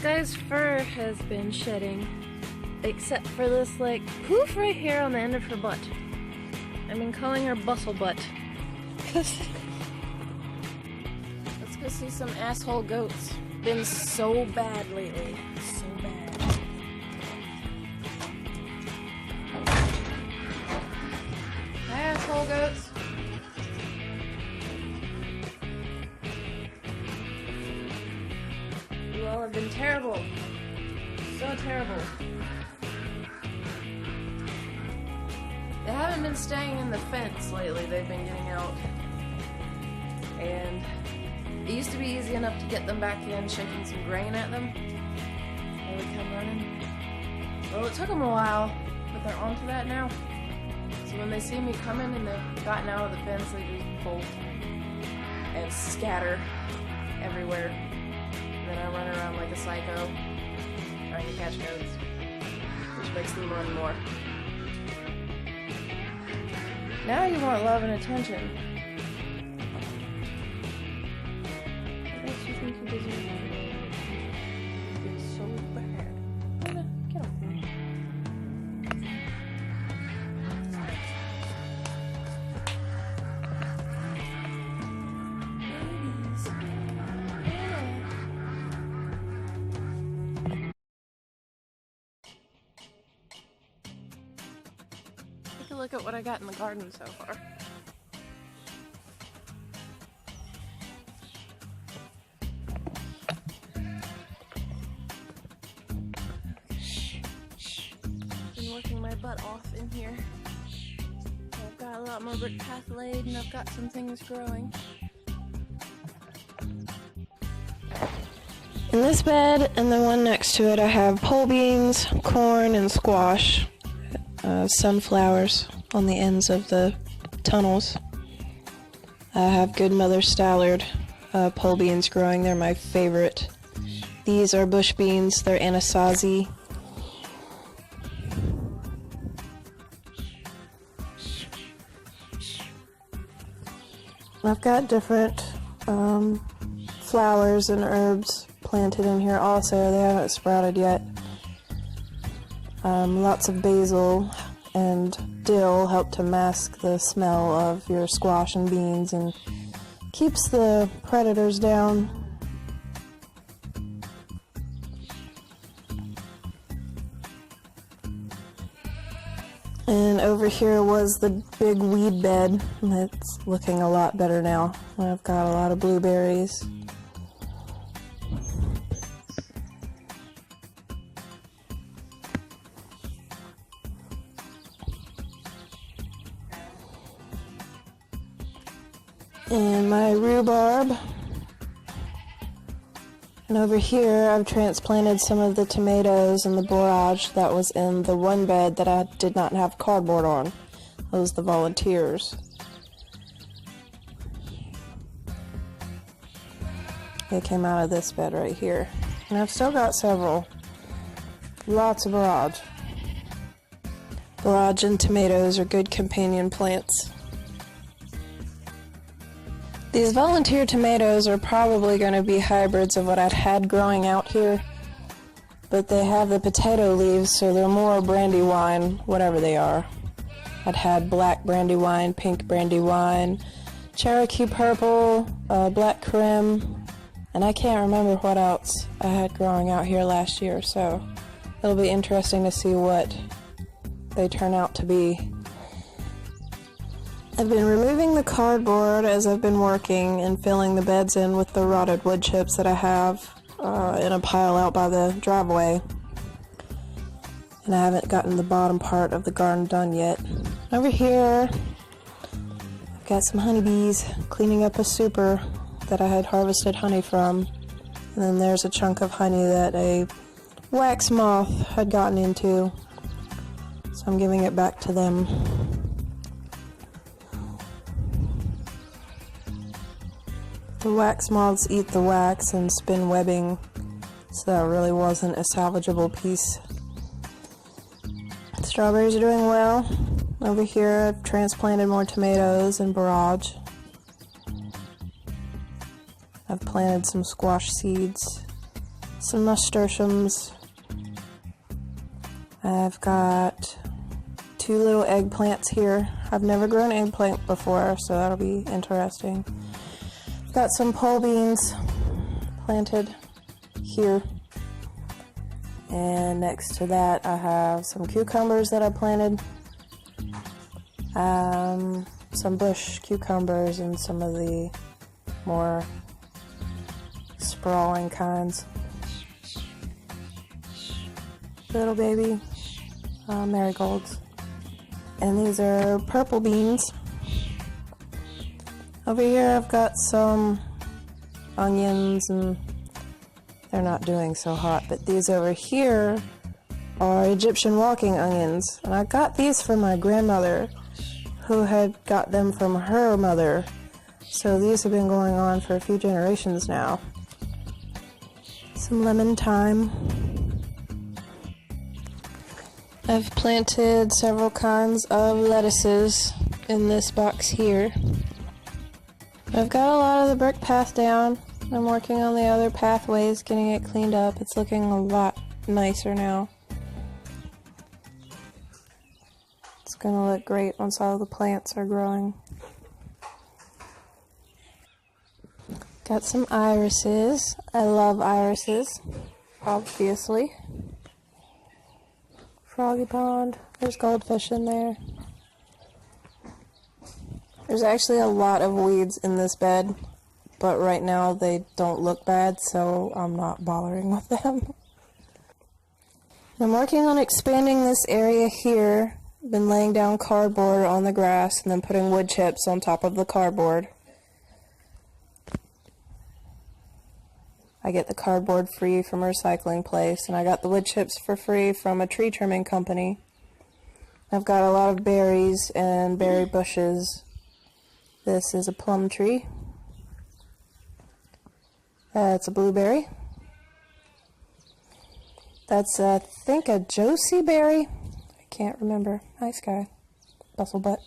guy's fur has been shedding, except for this like poof right here on the end of her butt. I've been calling her bustle butt. Let's go see some asshole goats. Been so bad lately. So bad. Hi, asshole goats. You all have been terrible. So terrible. They haven't been staying in the fence lately. They've been getting out. And it used to be easy enough to get them back in, shaking some grain at them. They would come running. Well, it took them a while, but they're onto that now. So when they see me coming and they've gotten out of the fence, they just bolt and scatter everywhere. And then I run around like a psycho, trying to catch goats, which makes them run more. Now you want love and attention. What else do you think you deserve? It's so bad. Get him. Take a look at what I got in the garden so far. Been working my butt off in here. I've got a lot more brick path laid and I've got some things growing. In this bed and the one next to it I have pole beans, corn, and squash. Sunflowers on the ends of the tunnels. I have good Mother Stallard pole beans growing. They're my favorite. These are bush beans. They're Anasazi. I've got different flowers and herbs planted in here also. They haven't sprouted yet. Lots of basil and dill help to mask the smell of your squash and beans and keeps the predators down. And over here was the big weed bed. It's looking a lot better now. I've got a lot of blueberries. And my rhubarb. And over here I've transplanted some of the tomatoes and the borage that was in the one bed that I did not have cardboard on. That was the volunteers. They came out of this bed right here. And I've still got several. Lots of borage. Borage and tomatoes are good companion plants. These volunteer tomatoes are probably going to be hybrids of what I'd had growing out here, but they have the potato leaves, so they're more brandywine, whatever they are. I'd had black brandywine, pink brandywine, Cherokee purple, black creme, and I can't remember what else I had growing out here last year, so it'll be interesting to see what they turn out to be. I've been removing the cardboard as I've been working and filling the beds in with the rotted wood chips that I have in a pile out by the driveway. And I haven't gotten the bottom part of the garden done yet. Over here, I've got some honeybees cleaning up a super that I had harvested honey from. And then there's a chunk of honey that a wax moth had gotten into. So I'm giving it back to them. The wax moths eat the wax and spin webbing, so that really wasn't a salvageable piece. Strawberries are doing well. Over here I've transplanted more tomatoes and borage. I've planted some squash seeds. some nasturtiums. I've got 2 little eggplants here. I've never grown eggplant before, so that'll be interesting. I've got some pole beans planted here. And next to that I have some cucumbers that I planted. Some bush cucumbers and some of the more sprawling kinds. Little baby marigolds. And these are purple beans. Over here I've got some onions, and they're not doing so hot, but these over here are Egyptian walking onions. And I got these from my grandmother, who had got them from her mother. So these have been going on for a few generations now. Some lemon thyme. I've planted several kinds of lettuces in this box here. I've got a lot of the brick path down. I'm working on the other pathways, getting it cleaned up. It's looking a lot nicer now. It's gonna look great once all the plants are growing. Got some irises. I love irises, obviously. Froggy pond. There's goldfish in there. There's actually a lot of weeds in this bed, but right now they don't look bad, so I'm not bothering with them. I'm working on expanding this area here. I've been laying down cardboard on the grass and then putting wood chips on top of the cardboard. I get the cardboard free from a recycling place, and I got the wood chips for free from a tree trimming company. I've got a lot of berries and berry bushes. This is a plum tree. That's a blueberry. That's, I think, a Josie berry. I can't remember. Nice guy. Bustle butt.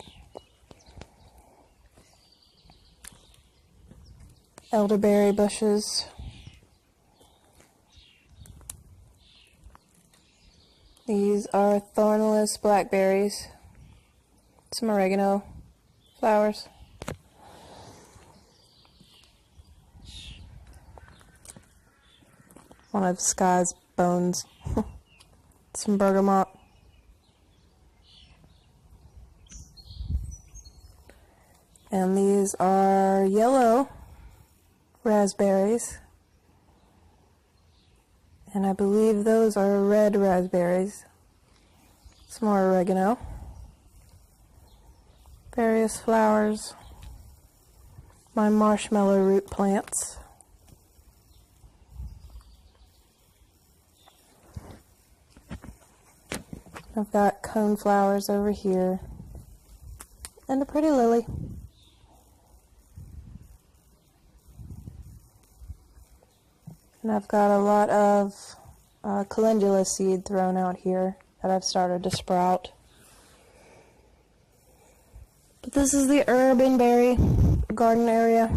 Elderberry bushes. These are thornless blackberries. Some oregano flowers. One of Sky's bones. Some bergamot. And these are yellow raspberries. And I believe those are red raspberries. Some more oregano. Various flowers. My marshmallow root plants. I've got coneflowers over here. And a pretty lily. And I've got a lot of calendula seed thrown out here that I've started to sprout. But this is the herb and berry garden area.